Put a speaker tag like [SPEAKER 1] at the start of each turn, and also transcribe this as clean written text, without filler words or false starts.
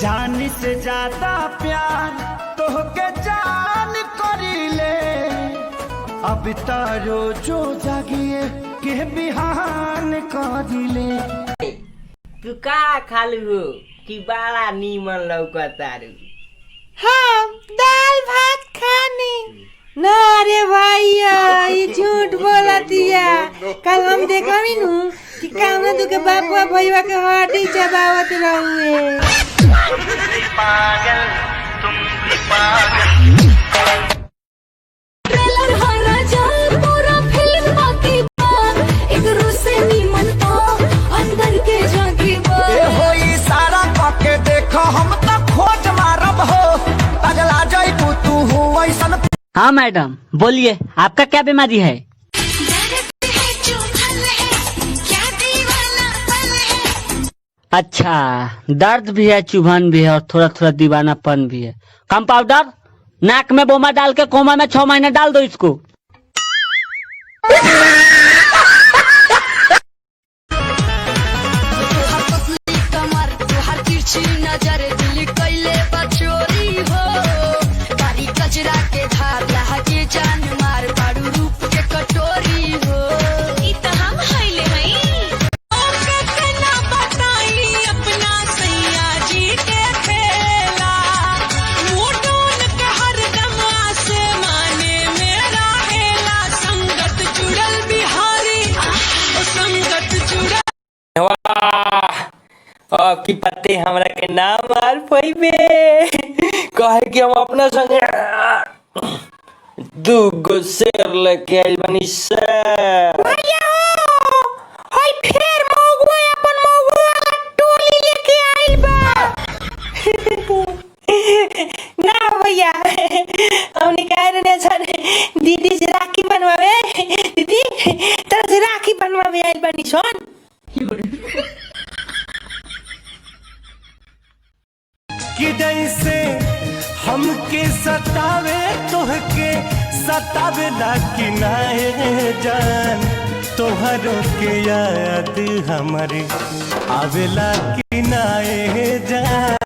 [SPEAKER 1] जान से ज्यादा प्यार तोहके जान करीले, अब तारो जो जागिए के बिहान करीले।
[SPEAKER 2] तू का खालू हो कि बड़ा नीमन लौकतारू?
[SPEAKER 3] हम दाल भात खानी ना रे भैया, ये झूठ बोला दिया। कल हम देखा नु कि कामना तू के बापुआ भैया के हड्डी चबावत रहुए।
[SPEAKER 4] पागल तुम भी पागल।
[SPEAKER 5] हाँ मैडम बोलिए, आपका क्या बीमारी है? अच्छा, दर्द भी है, चुभन भी है और थोड़ा थोड़ा दीवानापन भी है। कंपाउंडर, नाक में बोमा डाल के कोमा में 6 महीने डाल दो इसको।
[SPEAKER 2] की पत्ते हमरा के नाम मार पैबे कहे कि हम अपना संगे दूगो शेर लेके आइल बनी से।
[SPEAKER 3] भैया हाय फेर मौगुआ अपन मौगुआ टोली लेके आइल बा। ना भैया हमने कह रहे सर दीदी से राखी बनवावे, दीदी तरह से राखी बनवावे आइल बनी सन।
[SPEAKER 1] कि जैसे हमके सतावे तोहके सतावे ना कि नाए जान, तोहरो के याद हमारे आवेला कि नाए जान।